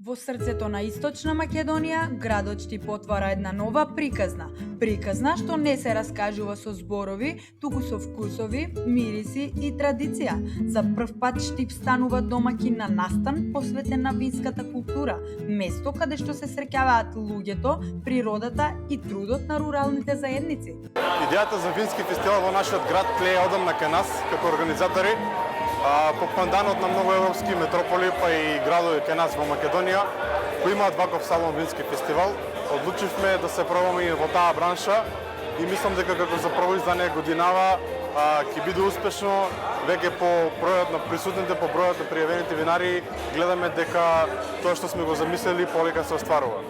Во срцето на Источна Македонија, градот Штип отвара една нова приказна. Приказна што не се раскажува со зборови, туку со вкусови, мириси и традиција. За прв пат Штип станува домаќин на настан посветен на винската култура, место каде што се среќаваат луѓето, природата и трудот на руралните заедници. Идејата за вински фестивал во нашиот град тлее одамна кај нас како организатори. По панданот на многу европски метрополи, па и градови кај нас во Македонија, кои имаат ваков салон вински фестивал, одлучивме да се пробаме и во таа бранша и мислам дека како за прво издание годинава ќе биде успешно. Веќе по бројот на присутните, по бројот на пријавените винари, гледаме дека тоа што сме го замислили полека се остварува.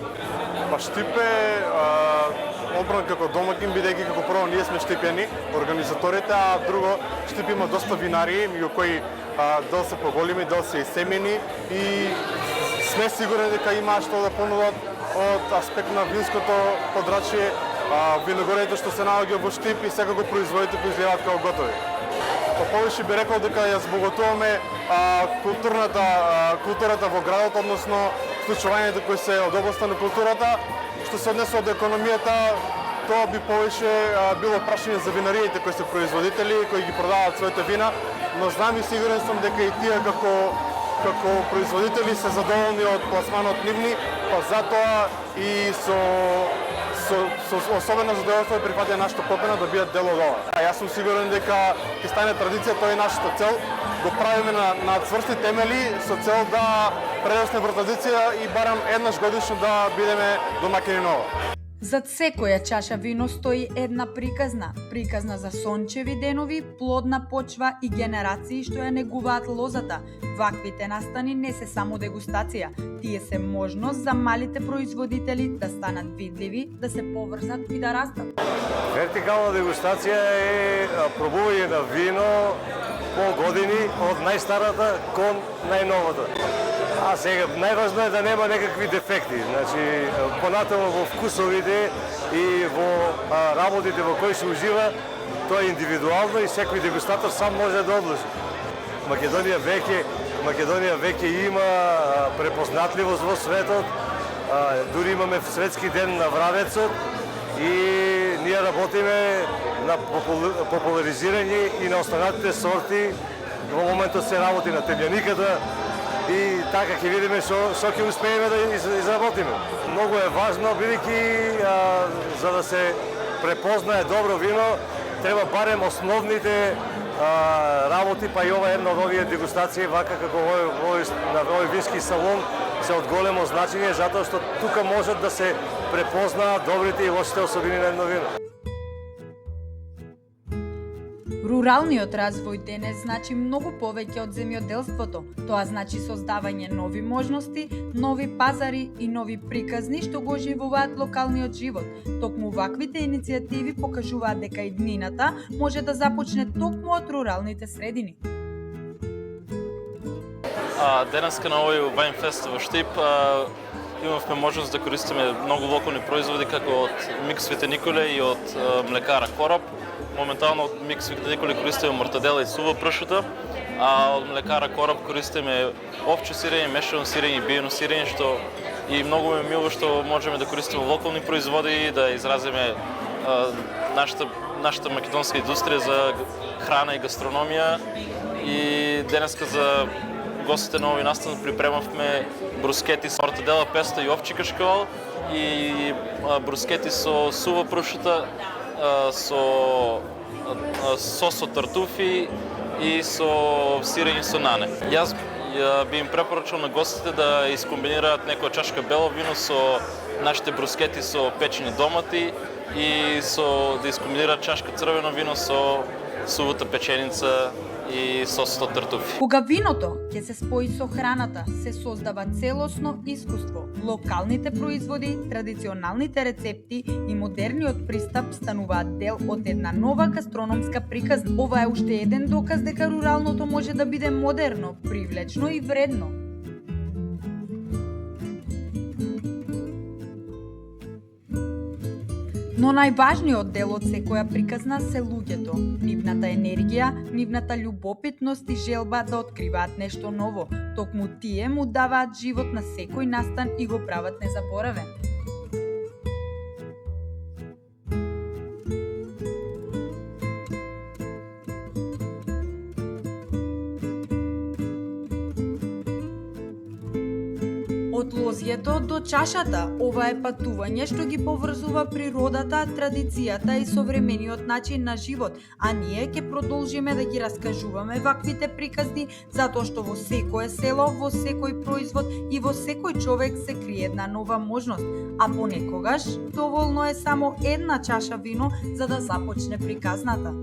Па Штип е одбран како домакин, бидејќи како прво ние сме штипјани, организаторите, а друго Штип има доста винари, меѓу кои дел се поголеми, дел се и семени и сме сигурни дека има што да понудат од аспект на винското подрачје, виногорието што се наоѓа во Штип и секако производите кои изгледаат како готови. По повеќе би рекол дека ја збогатуваме културата во градот, односно вклучувањето кои се од областа на културата. Што се однесува до економијата, тоа би повеќе било прашање за винариите кои се производители, кои ги продаваат своите вина, но знам и сигурен сум дека и тие како производители се задоволни од пласманот нивни, па затоа и со особено задоволство прифатија нашата покана да бидат дел од ова. Јас сум сигурен дека ќе стане традиција, тоа е нашата цел, го правиме на цврсти темели со цел да прерасне во традиција и барам еднаш годишно да бидеме домаќини на ова. Зад секоја чаша вино стои една приказна за сончеви денови, плодна почва и генерации што ја негуваат лозата. Ваквите настани не се само дегустација, тие се можност за малите производители да станат видливи, да се поврзат и да растат. Вертикална дегустација е пробување на вино по години од најстарата кон најновата. А сега најважно е да нема некакви дефекти. Значи, понатаму во вкусовите и во работите во кои се ужива, тоа е индивидуално и секој дегустатор сам може да одлучи. Македонија веќе има препознатливост во светот, дури имаме светски ден на вранецот и ние работиме на популаризирање и на останатите сорти. Во моментот се работи на темјаниката и така ќе видиме што ќе успееме да изработиме. Многу е важно, бидејќи за да се препознае добро вино, треба барем основните работи, па и ова една од овие дегустации, вака како на овој вински салон, се од големо значење, затоа што тука можат да се препознаат добрите и лошите особини на едно вино. Руралниот развој денес значи многу повеќе од земјоделството. Тоа значи создавање нови можности, нови пазари и нови приказни што го оживуваат локалниот живот. Токму ваквите иницијативи покажуваат дека иднината може да започне токму од руралните средини. Денеска на овој Вајнфест во Штип имавме можност да користиме многу локални производи како од Микс Вите Николе и од млекара Кораб. Моментално од Микс Вите Николе користиме мортадела и сува пршута, а од млекара Кораб користиме овче сирење, мешано сирење и биено сирење, што и многу ме мило што можеме да користиме локални производи, да изразиме нашата македонска индустрија за храна и гастрономија. И денеска за гостите на овој настан припремавме брускети со мортадела, песто и овчи кашкавал и брускети со сува пршута, со сос од тартуфи и со сирење со нане. Јас би им препорачал на гостите да искомбинираат некоја чашка бело вино со нашите брускети со печени домати и да искомбинираат чашка црвено вино со сувата печеница и сосот од тартуфи. Кога виното ќе се спои со храната, се создава целосно искуство. Локалните производи, традиционалните рецепти и модерниот пристап стануваат дел од една нова гастрономска приказна. Ова е уште еден доказ дека руралното може да биде модерно, привлечно и вредно. Но најважниот дел од секоја приказна се луѓето, нивната енергија, нивната љубопитност и желба да откриваат нешто ново. Токму тие му даваат живот на секој настан и го прават незаборавен. Од лозјето до чашата, ова е патување што ги поврзува природата, традицијата и современиот начин на живот, а ние ќе продолжиме да ги раскажуваме ваквите приказни, затоа што во секое село, во секој производ и во секој човек се крие една нова можност, а понекогаш доволно е само една чаша вино за да започне приказната.